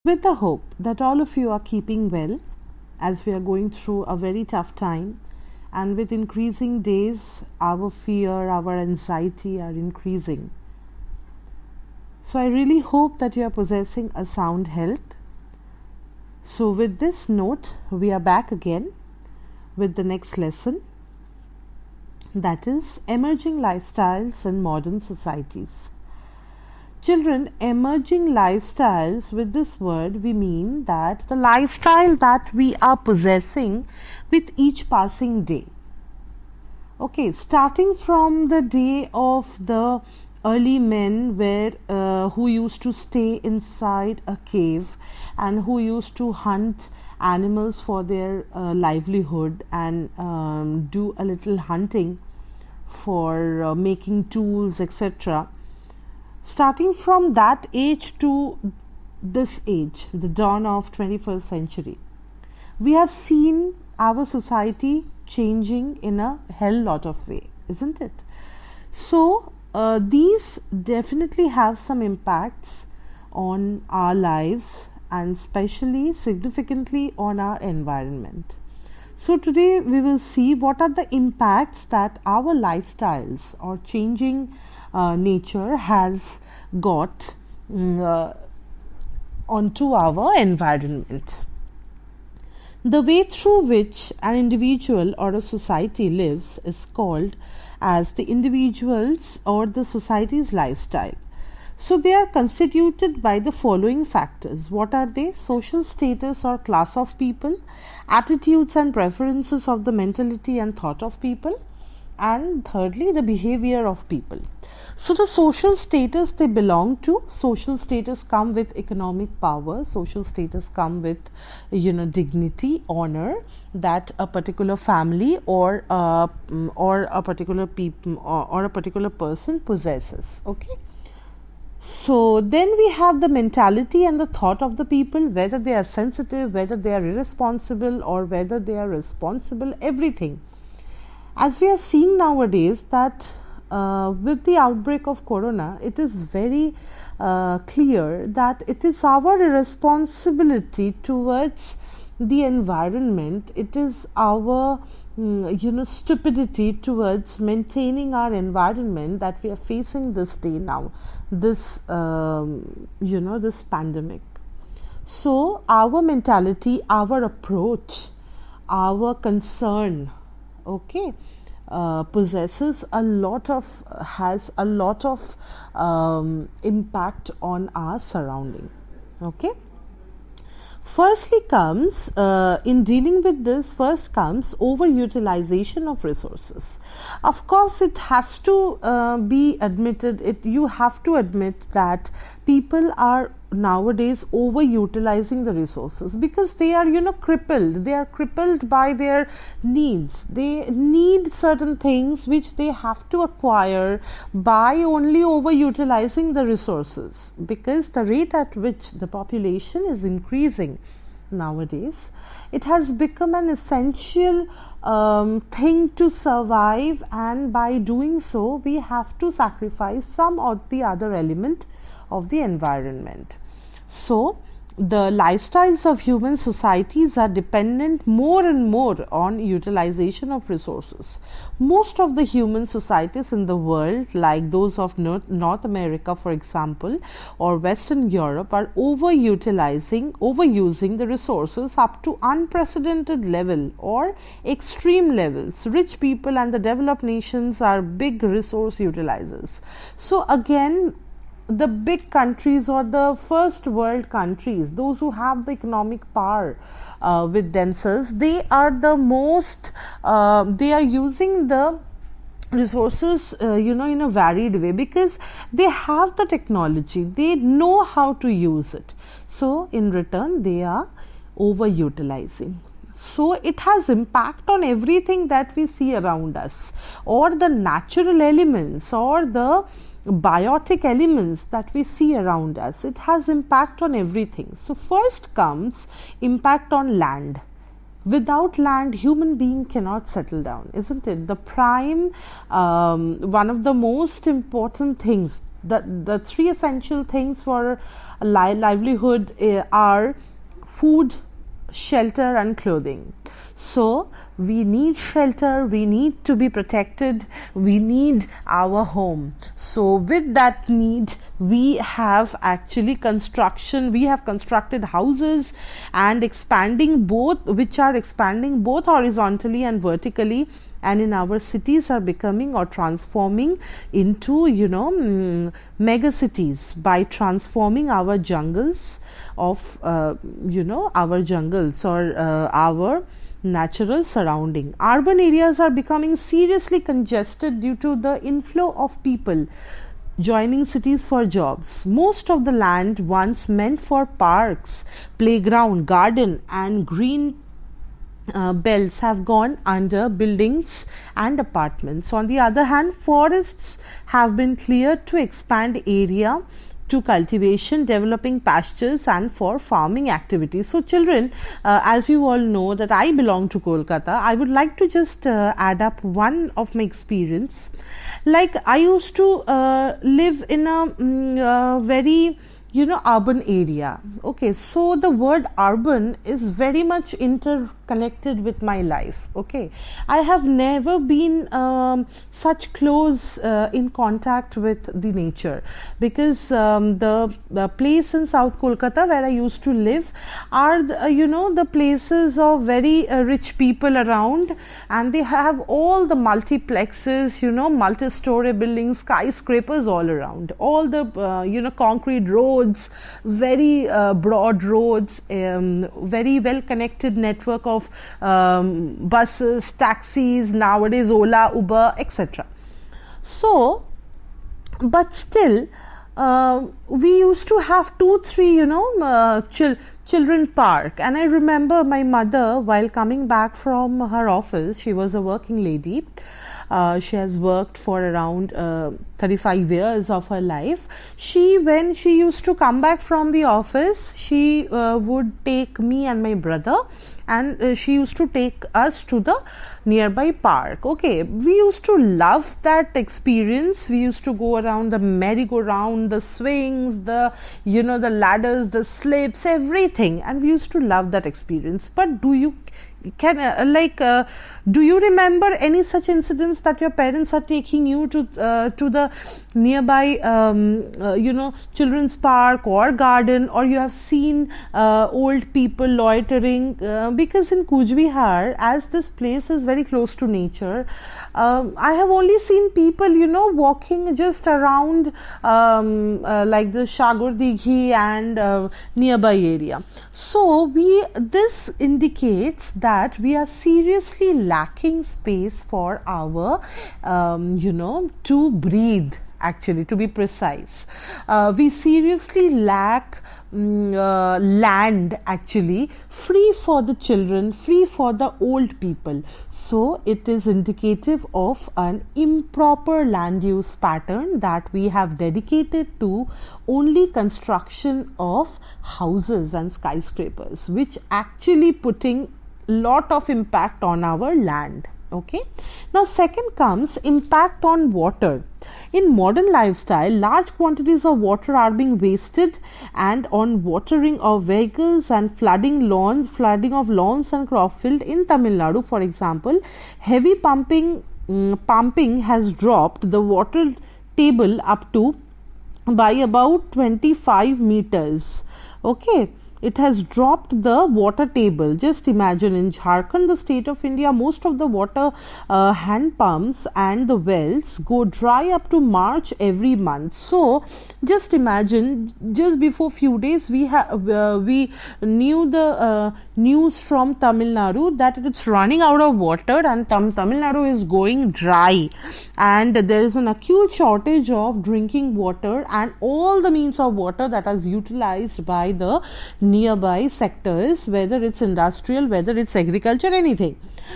With the hope that all of you are keeping well as we are going through a very tough time, and with increasing days, our fear, our anxiety are increasing. So, I really hope that you are possessing a sound health. So, with this note, we are back again with the next lesson, that is emerging lifestyles in modern societies. Children, emerging lifestyles, with this word we mean that the lifestyle that we are possessing with each passing day. Okay, starting from the day of the early men who used to stay inside a cave and who used to hunt animals for their livelihood and do a little hunting for making tools, etc. Starting from that age to this age, the dawn of 21st century, we have seen our society changing in a hell lot of way, isn't it? So these definitely have some impacts on our lives and especially significantly on our environment. So today we will see what are the impacts that our lifestyles or changing nature has got onto our environment. The way through which an individual or a society lives is called as the individual's or the society's lifestyle. So they are constituted by the following factors. What are they? Social status or class of people, attitudes and preferences of the mentality and thought of people, and thirdly, the behavior of people. So the social status they belong to, social status come with economic power, social status come with dignity, honor that a particular family or a particular people or a particular person possesses. Okay. So then we have the mentality and the thought of the people, whether they are sensitive, whether they are irresponsible, or whether they are responsible, everything. As we are seeing nowadays that with the outbreak of corona, it is very clear that it is our responsibility towards the environment. It is our stupidity towards maintaining our environment that we are facing this day now, this this pandemic. So our mentality, our approach, our concern, okay, has a lot of impact on our surrounding. Okay. Firstly comes in dealing with this, first comes overutilization of resources. Of course, it has to be admitted, you have to admit that people are nowadays overutilizing the resources because they are crippled by their needs. They need certain things which they have to acquire by only overutilizing the resources, because the rate at which the population is increasing nowadays, it has become an essential thing to survive, and by doing so we have to sacrifice some or the other element of the environment. So the lifestyles of human societies are dependent more and more on utilization of resources. Most of the human societies in the world, like those of North America, for example, or Western Europe, are overusing the resources up to unprecedented level or extreme levels. Rich people and the developed nations are big resource utilizers. So again, the big countries or the first world countries, those who have the economic power with themselves, they are the most they are using the resources in a varied way, because they have the technology, they know how to use it. So in return they are overutilizing. So it has impact on everything that we see around us, or the natural elements or the biotic elements that we see around us. It has impact on everything. So first comes impact on land. Without land, human being cannot settle down, isn't it? The prime, one of the most important things the three essential things for livelihood are food, shelter and clothing. So we need shelter, we need to be protected, we need our home. So with that need, we have actually we have constructed houses and which are expanding both horizontally and vertically, and in our cities are becoming or transforming into mega cities by transforming our jungles of our jungles or our natural surrounding. Urban areas are becoming seriously congested due to the inflow of people joining cities for jobs. Most of the land once meant for parks, playground, garden and green belts have gone under buildings and apartments. On the other hand, forests have been cleared to expand area to cultivation, developing pastures and for farming activities. So children, as you all know that I belong to Kolkata, I would like to just add up one of my experience. Like I used to live in a very urban area. Okay, so the word urban is very much interconnected with my life. Okay, I have never been such close in contact with the nature, because the place in South Kolkata where I used to live are the places of very rich people around, and they have all the multiplexes, multi-story buildings, skyscrapers all around, all the concrete roads, very broad roads, very well connected network of buses, taxis, nowadays Ola, Uber, etc. So, but still we used to have 2-3 children park. And I remember my mother, while coming back from her office, she was a working lady, she has worked for around 35 years of her life. When she used to come back from the office, she would take me and my brother, and she used to take us to the nearby park. Okay, we used to love that experience. We used to go around the merry-go-round, the swings, the ladders, the slips, everything, and we used to love that experience. But do you remember any such incidents that your parents are taking you to the nearby children's park or garden, or you have seen old people loitering? Because in Cooch Behar, as this place is very close to nature, I have only seen people walking just around like the Shagur Dighi and nearby area. So this indicates that we are seriously lacking space for our to breathe. Actually, to be precise, we seriously lack land, actually, free for the children, free for the old people. So it is indicative of an improper land use pattern that we have dedicated to only construction of houses and skyscrapers, which actually putting lot of impact on our land. Okay, now second comes impact on water. In modern lifestyle, large quantities of water are being wasted and on watering of vehicles and flooding of lawns and crop field. In Tamil Nadu, for example, heavy pumping has dropped the water table up to by about 25 meters. Okay, it has dropped the water table. Just imagine, in Jharkhand, the state of India, most of the water hand pumps and the wells go dry up to March every month. So just imagine, just before few days we knew the news from Tamil Nadu that it's running out of water and Tamil Nadu is going dry, and there is an acute shortage of drinking water and all the means of water that is utilized by the nearby sectors, whether it's industrial, whether it's agriculture, anything.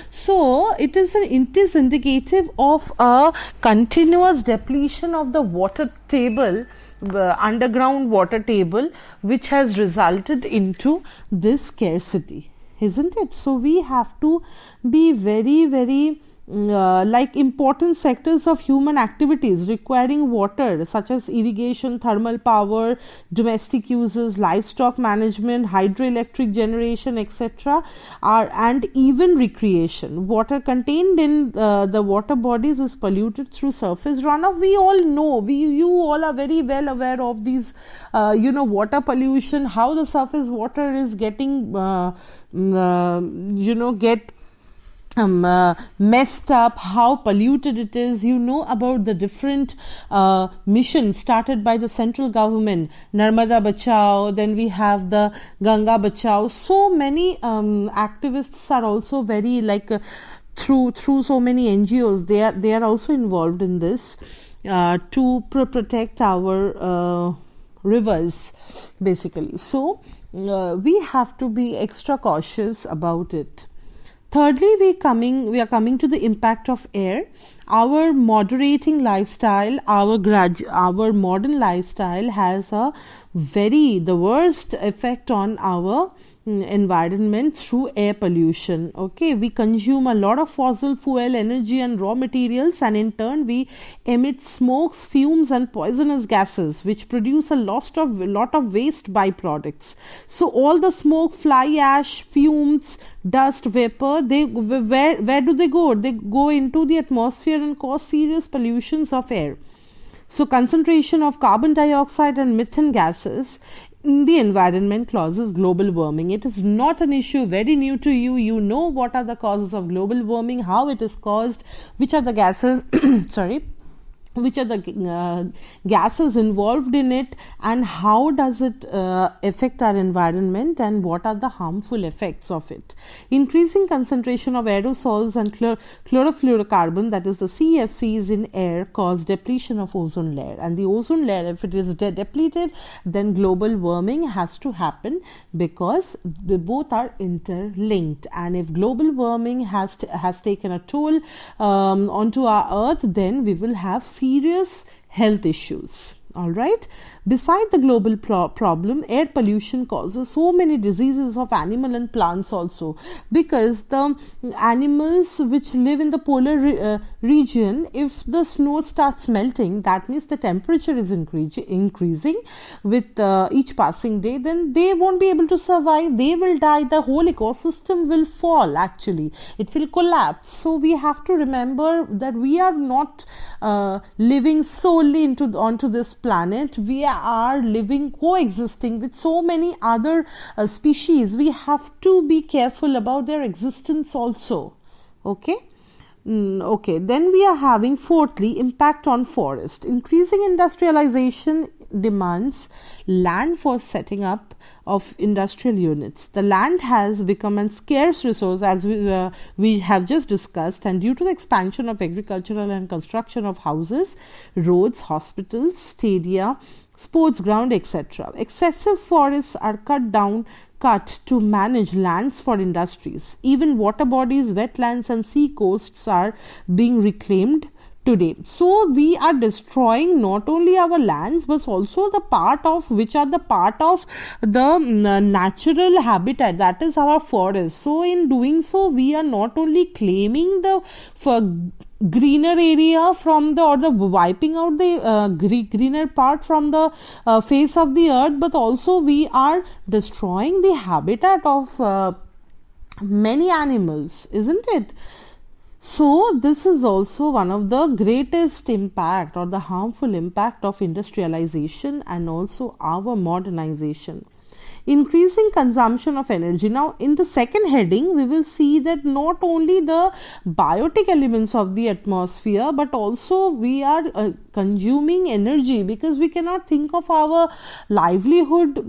So it is indicative of a continuous depletion of the water table, underground water table, which has resulted into this scarcity, isn't it? So we have to be very, very like important sectors of human activities requiring water, such as irrigation, thermal power, domestic uses, livestock management, hydroelectric generation, etc., are and even recreation. Water contained in the water bodies is polluted through surface runoff. We all know, you all are very well aware of these, water pollution, how the surface water is getting, get messed up, how polluted it is. You know about the different missions started by the central government, Narmada Bachao, then we have the Ganga Bachao. So many activists are also very through so many NGOs, they are also involved in this to protect our rivers, basically. So we have to be extra cautious about it. Thirdly, we are coming to the impact of air. Our moderating lifestyle, our modern lifestyle has the worst effect on our environment through air pollution. Okay, we consume a lot of fossil fuel, energy and raw materials, and in turn we emit smokes, fumes and poisonous gases which produce a lot of waste byproducts. So all the smoke, fly ash, fumes, dust, vapor, where do they go? They go into the atmosphere and cause serious pollutions of air. So concentration of carbon dioxide and methane gases in the environment causes global warming. It is not an issue very new to you. You know what are the causes of global warming, how it is caused, which are the gases which are the gases involved in it, and how does it affect our environment, and what are the harmful effects of it. Increasing concentration of aerosols and chlorofluorocarbon, that is the CFCs in air, cause depletion of ozone layer, and the ozone layer, if it is depleted, then global warming has to happen, because they both are interlinked. And if global warming has taken a toll onto our earth, then we will have serious health issues. All right. Beside the global problem, air pollution causes so many diseases of animal and plants also, because the animals which live in the polar region, if the snow starts melting, that means the temperature is increasing with each passing day, then they won't be able to survive. They will die. The whole ecosystem will fall. Actually, it will collapse. So we have to remember that we are not living solely onto this planet. We are living, coexisting with so many other species. We have to be careful about their existence also. Okay. Okay, then we are having fourthly, impact on forest. Increasing industrialization demands land for setting up of industrial units. The land has become a scarce resource, as we have just discussed, and due to the expansion of agricultural and construction of houses, roads, hospitals, stadia, sports ground, etc., excessive forests are cut to manage lands for industries. Even water bodies, wetlands and sea coasts are being reclaimed today. So we are destroying not only our lands, but also the part of the natural habitat, that is our forest. So in doing so, we are not only claiming the greener area wiping out the greener part from the face of the earth, but also we are destroying the habitat of many animals, isn't it? So this is also one of the greatest impact or the harmful impact of industrialization and also our modernization. Increasing consumption of energy. Now, in the second heading, we will see that not only the biotic elements of the atmosphere, but also we are consuming energy, because we cannot think of our livelihood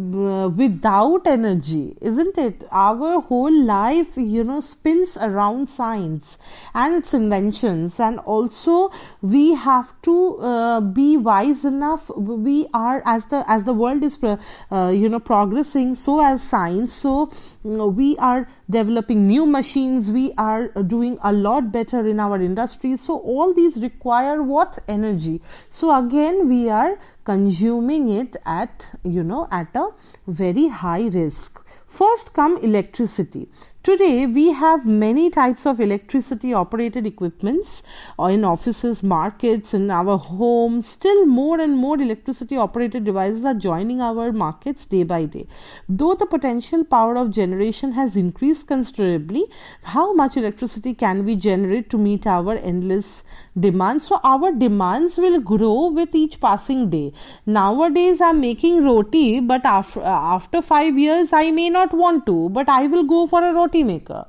without energy, isn't it? Our whole life, spins around science and its inventions, and also we have to be wise enough. We are, as the world is progressing, so as science, so we are developing new machines, we are doing a lot better in our industries. So all these require what? Energy. So again we are consuming it at a very high risk. First come electricity. Today, we have many types of electricity operated equipments in offices, markets, in our homes. Still, more and more electricity operated devices are joining our markets day by day. Though the potential power of generation has increased considerably, how much electricity can we generate to meet our endless demands? So, our demands will grow with each passing day. Nowadays, I'm making roti, but after 5 years, I may not want to, but I will go for a roti maker.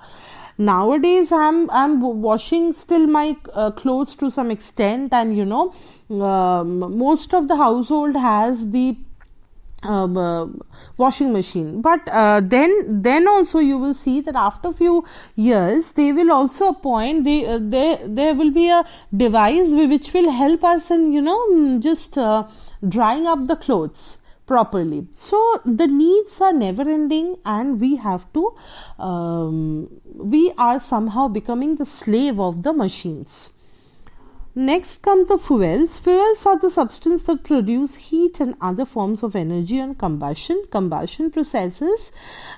Nowadays I'm washing still my clothes to some extent, and most of the household has the washing machine, but then also you will see that after few years they will also appoint there will be a device which will help us in just drying up the clothes properly. So the needs are never ending, and we have to we are somehow becoming the slave of the machines. Next come the fuels. Fuels are the substances that produce heat and other forms of energy on combustion. Combustion processes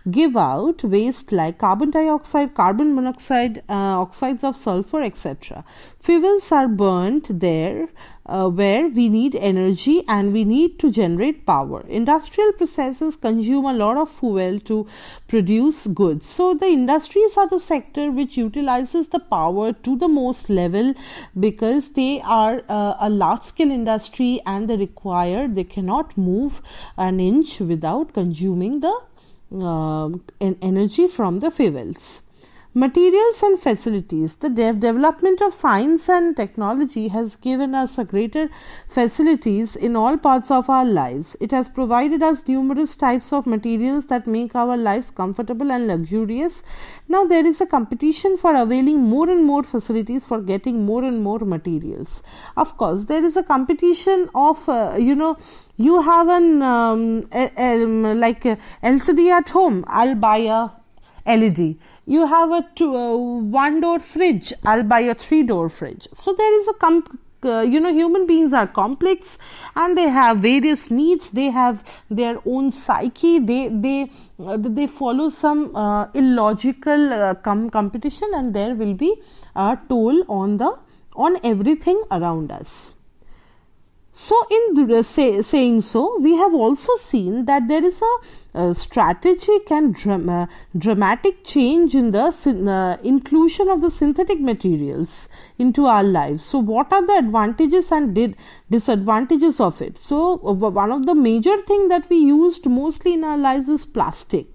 give out waste like carbon dioxide, carbon monoxide, oxides of sulfur, etc. Fuels are burnt there where we need energy and we need to generate power. Industrial processes consume a lot of fuel to produce goods. So the industries are the sector which utilizes the power to the most level, because they are a large scale industry and they cannot move an inch without consuming the energy from the fuels. Materials and facilities. The development of science and technology has given us a greater facilities in all parts of our lives. It has provided us numerous types of materials that make our lives comfortable and luxurious. Now there is a competition for availing more and more facilities, for getting more and more materials. Of course, there is a competition of you have an like LCD at home, I'll buy a LED. You have a one-door fridge, I'll buy a three-door fridge. So there is a human beings are complex and they have various needs. They have their own psyche. They follow some illogical competition, and there will be a toll on everything around us. So in saying so, we have also seen that there is a strategic and dramatic change in the inclusion of the synthetic materials into our lives. So what are the advantages and disadvantages of it? So one of the major thing that we used mostly in our lives is plastic.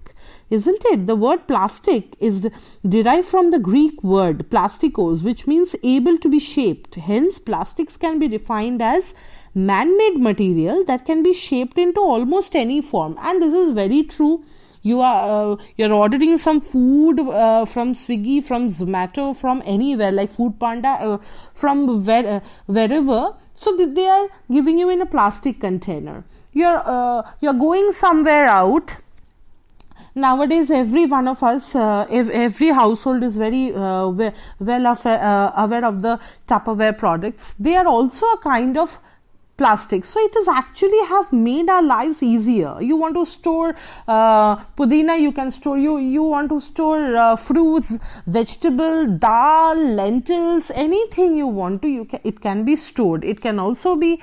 Isn't it? The word plastic is derived from the Greek word plastikos, which means able to be shaped. Hence, plastics can be defined as man-made material that can be shaped into almost any form, and this is very true. You're ordering some food from Swiggy, from Zomato, from anywhere like Food Panda, from wherever. So they are giving you in a plastic container. You're going somewhere out. Nowadays, every one of us, every household is very well aware of the Tupperware products. They are also a kind of plastic. So it is actually have made our lives easier. You want to store pudina, you can store. You want to store fruits, vegetable, dal, lentils, anything you want to. It can be stored. It can also be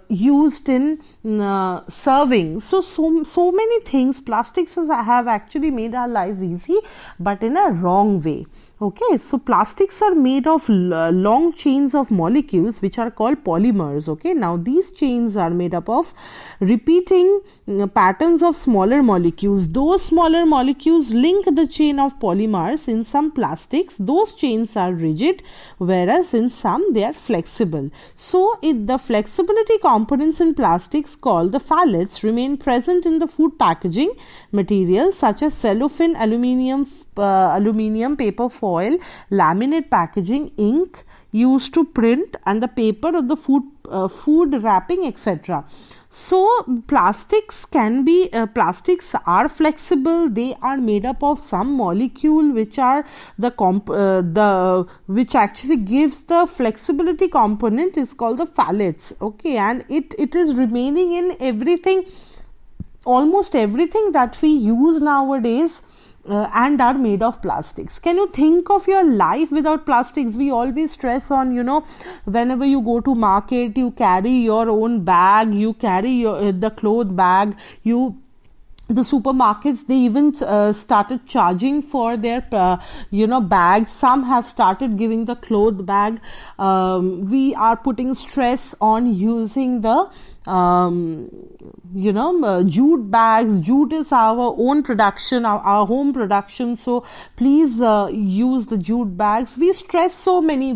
used in serving. So many things. Plastics have actually made our lives easy, but in a wrong way. Okay, so plastics are made of long chains of molecules which are called polymers. Okay, now these chains are made up of repeating patterns of smaller molecules. Those smaller molecules link the chain of polymers. In some plastics, those chains are rigid, whereas in some they are flexible. So the flexibility components in plastics called the phthalates remain present in the food packaging materials such as cellophane, aluminium, paper foil, laminate packaging, ink used to print, and the paper of the food wrapping, etc. So plastics are flexible. They are made up of some molecule which are which actually gives the flexibility component is called the phthalates. Okay, and it is remaining in everything, almost everything that we use nowadays. and are made of plastics. Can you think of your life without plastics? We always stress on, whenever you go to market, you carry your own bag, you carry the cloth bag, the supermarkets, they even started charging for their bags. Some have started giving the cloth bag. We are putting stress on using the jute bags. Jute is our own production, our home production, so please use the jute bags. We stress so many.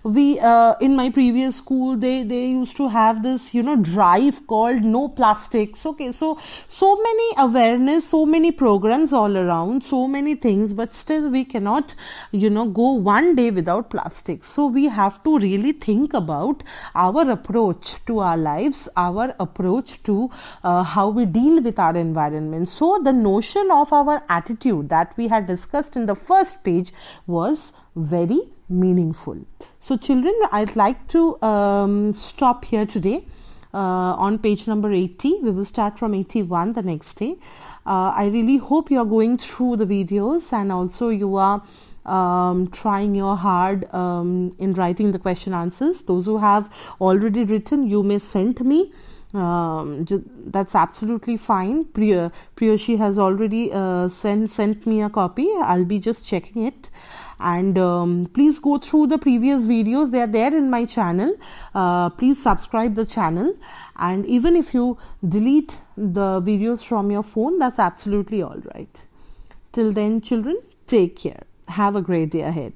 We in my previous school, they used to have this drive called no plastics. Okay, so many awareness, so many programs all around, so many things, but still we cannot go one day without plastics. So we have to really think about our approach to our lives, our approach to how we deal with our environment. So the notion of our attitude that we had discussed in the first page was very meaningful. So children, I'd like to stop here today on page number 80. We will start from 81 the next day. I really hope you are going through the videos, and also you are trying your hard in writing the question answers. Those who have already written, you may send me. That's absolutely fine. Priyashi has already sent me a copy. I'll be just checking it. And please go through the previous videos. They are there in my channel. Please subscribe the channel. And even if you delete the videos from your phone, that's absolutely all right. Till then, children, take care. Have a great day ahead.